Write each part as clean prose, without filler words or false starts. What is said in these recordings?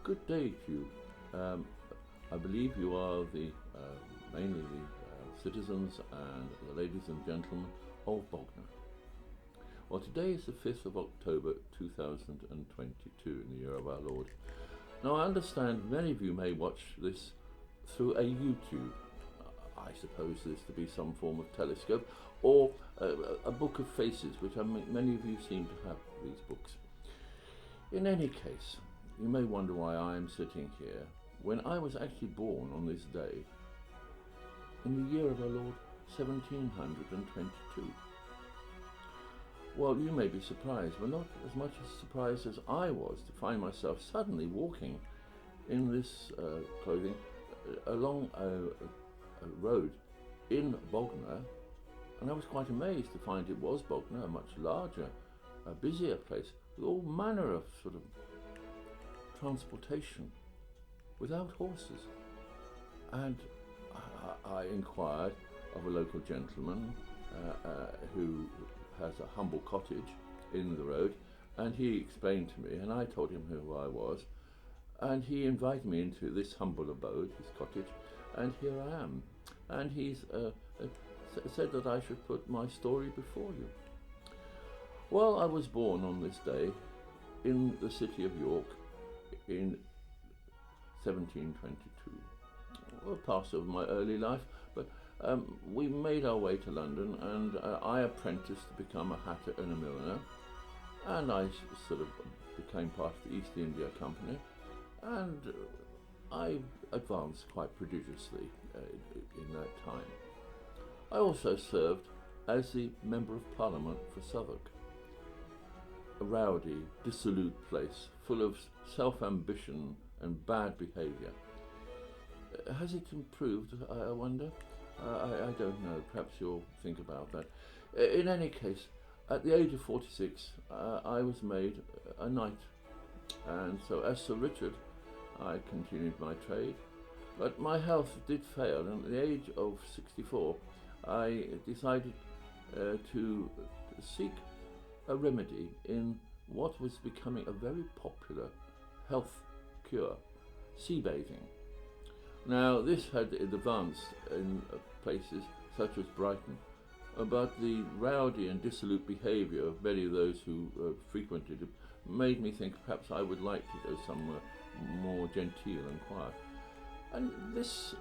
Good day to you. I believe you are mainly the citizens and the ladies and gentlemen of Bognor. Well, today is the 5th of October 2022 in the year of our Lord. Now, I understand many of you may watch this through a YouTube. I suppose this to be some form of telescope or a book of faces, which many of you seem to have these books. In any case, you may wonder why I am sitting here when I was actually born on this day in the year of our Lord 1722. Well, you may be surprised, but not as much as surprised as I was to find myself suddenly walking in this clothing along a road in Bognor, and I was quite amazed to find it was Bognor, a much larger, a busier place with all manner of sort of transportation without horses. And I inquired of a local gentleman who has a humble cottage in the road, and he explained to me, and I told him who I was, and he invited me into this humble abode, his cottage, and here I am. And he's said that I should put my story before you. Well, I was born on this day in the city of York in 1722. Well, passed over my early life, but we made our way to London, and I apprenticed to become a hatter and a milliner, and I sort of became part of the East India Company, and I advanced quite prodigiously in that time. I also served as the Member of Parliament for Southwark, a rowdy, dissolute place full of self-ambition and bad behaviour. Has it improved, I wonder? I don't know. Perhaps you'll think about that. In any case, at the age of 46, I was made a knight. And so as Sir Richard, I continued my trade. But my health did fail, and at the age of 64, I decided to seek a remedy in what was becoming a very popular health cure, sea bathing. Now, this had advanced in places such as Brighton, but the rowdy and dissolute behaviour of many of those who frequented it made me think perhaps I would like to go somewhere more genteel and quiet. And this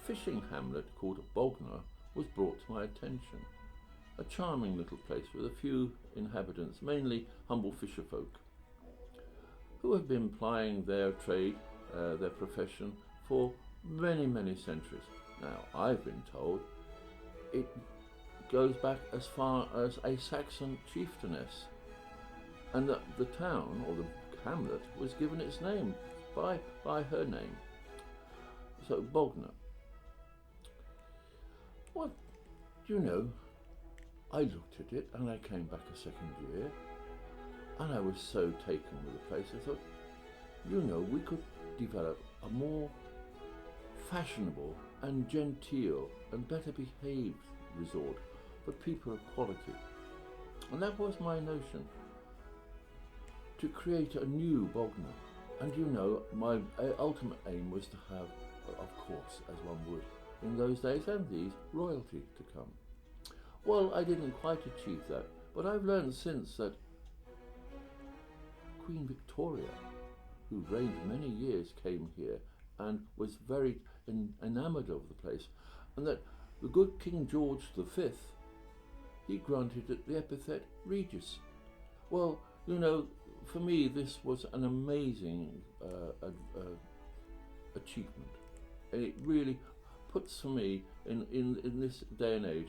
fishing hamlet called Bognor was brought to my attention. A charming little place with a few inhabitants, mainly humble fisherfolk, who have been plying their trade, their profession, for many, many centuries. Now, I've been told it goes back as far as a Saxon chieftainess, and that the town, or the hamlet, was given its name by her name. So, Bognor. Well, you know, I looked at it and I came back a second year, and I was so taken with the place. I thought, you know, we could develop a more fashionable and genteel and better behaved resort for people of quality. And that was my notion, to create a new Bognor. And you know, my ultimate aim was to have, of course, as one would in those days and these, royalty to come. Well, I didn't quite achieve that, but I've learned since that Queen Victoria, who reigned many years, came here and was very enamoured of the place, and that the good King George V, he granted it the epithet Regis. Well, you know, for me this was an amazing achievement, and it really puts for me in this day and age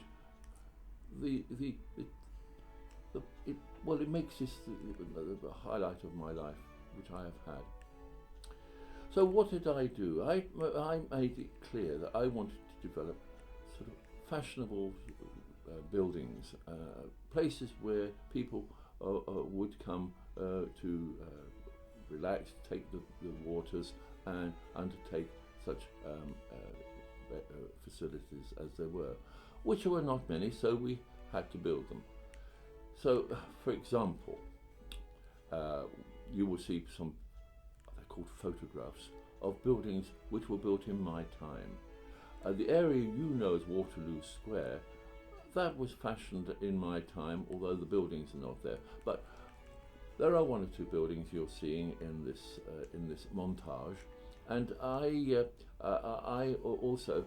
it makes this the highlight of my life, which I have had. So what did I do? I made it clear that I wanted to develop sort of fashionable buildings, places where people would come to relax, take the waters, and undertake such facilities as there were, which were not many, so we had to build them. So, for example, you will see some, they're called photographs of buildings which were built in my time. The area you know as Waterloo Square, that was fashioned in my time, although the buildings are not there. But there are one or two buildings you're seeing in this montage, and I also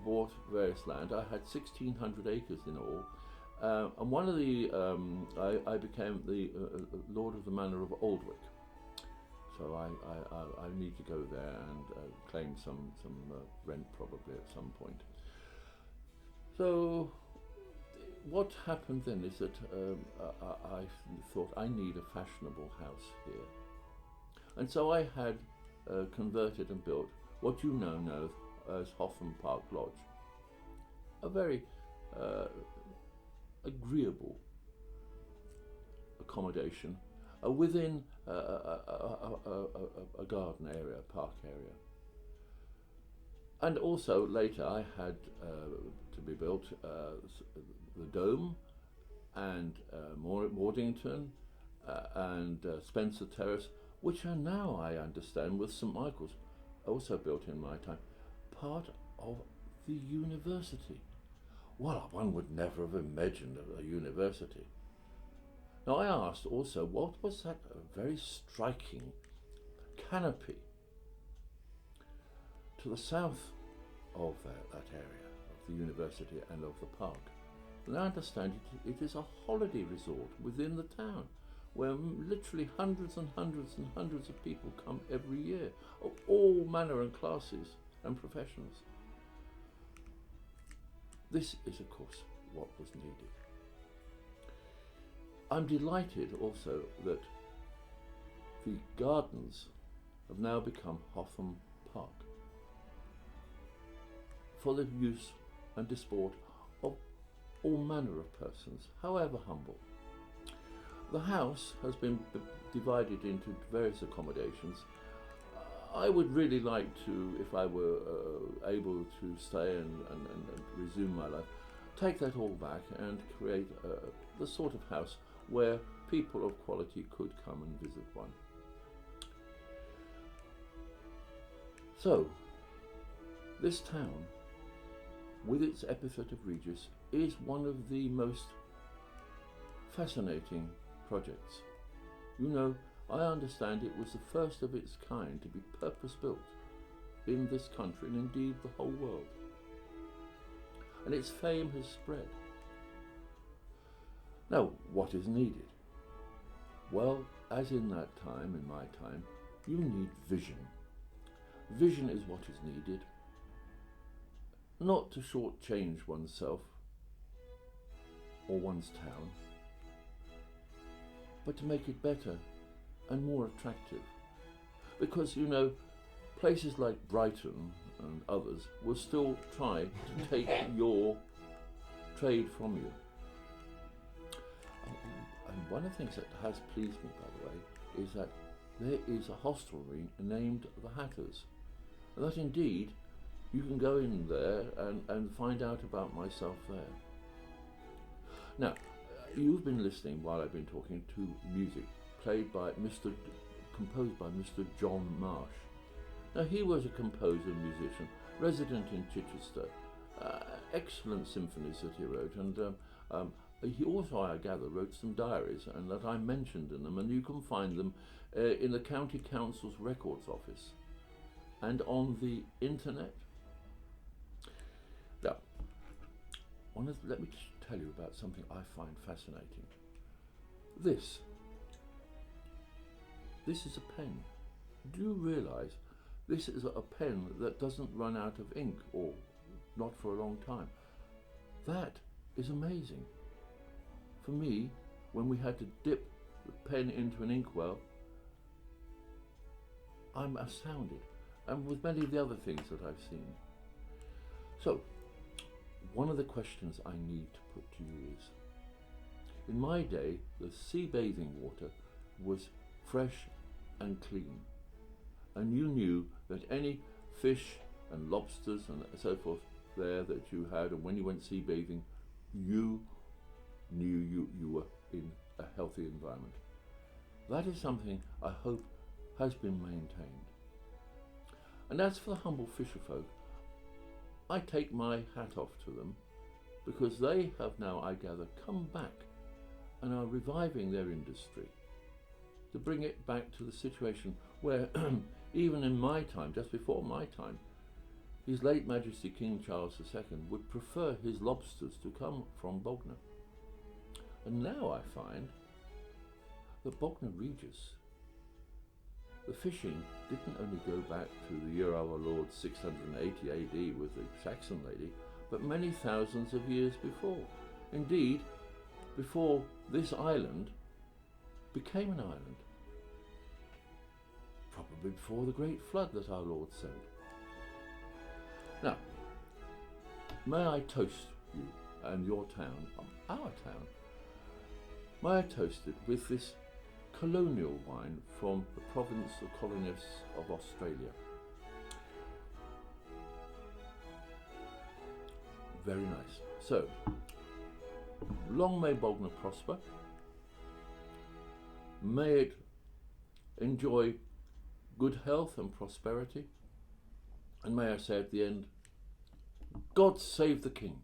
bought various land. I had 1,600 acres in all, and one of the I became the Lord of the Manor of Aldwick. So I need to go there and claim some rent probably at some point. So what happened then is that I thought I need a fashionable house here, and so I had converted and built what you now know as Hotham Park Lodge, a very agreeable accommodation within a garden area, park area. And also later I had to be built the Dome and Mordington and Spencer Terrace, which are now, I understand, with St Michael's, also built in my time, part of the university. Well, one would never have imagined a university. Now I asked also, what was that very striking canopy to the south of that area, of the university and of the park? And I understand it is a holiday resort within the town, where literally hundreds and hundreds and hundreds of people come every year, of all manner and classes and professions. This is, of course, what was needed. I'm delighted also that the gardens have now become Hotham Park for the use and disport of all manner of persons, however humble. The house has been divided into various accommodations. I would really like to, if I were able to stay and resume my life, take that all back and create the sort of house where people of quality could come and visit one. So, this town, with its epithet of Regis, is one of the most fascinating projects. You know, I understand it was the first of its kind to be purpose-built in this country and indeed the whole world. And its fame has spread. Now, what is needed? Well, as in that time, in my time, you need vision. Vision is what is needed. Not to shortchange oneself or one's town, but to make it better and more attractive. Because, you know, places like Brighton and others will still try to take your trade from you. And one of the things that has pleased me, by the way, is that there is a hostelry named the Hatters. And that indeed, you can go in there and find out about myself there. Now, you've been listening while I've been talking to music composed by Mr. John Marsh. Now, he was a composer, musician, resident in Chichester. Excellent symphonies that he wrote, and he also, I gather, wrote some diaries, and that I mentioned in them, and you can find them in the County Council's Records Office and on the internet. Now, let me just tell you about something I find fascinating. This is a pen. Do you realise this is a pen that doesn't run out of ink, or not for a long time? That is amazing. For me, when we had to dip the pen into an inkwell, I'm astounded, and with many of the other things that I've seen. So, one of the questions I need to put to you is, in my day, the sea bathing water was fresh and clean, and you knew that any fish and lobsters and so forth there that you had, and when you went sea bathing, you knew you were in a healthy environment. That is something I hope has been maintained. And as for the humble fisherfolk, I take my hat off to them, because they have now, I gather, come back and are reviving their industry to bring it back to the situation where, even in my time, just before my time, His late Majesty King Charles II would prefer his lobsters to come from Bognor. And now I find that Bognor Regis, the fishing didn't only go back to the year our Lord 680 AD with the Saxon lady, but many thousands of years before. Indeed, before this island became an island. Probably before the great flood that our Lord sent. Now, may I toast you and your town, our town, may I toast it with this colonial wine from the province of colonists of Australia. Very nice. So, long may Bognor prosper. May it enjoy good health and prosperity. And may I say at the end, God save the King.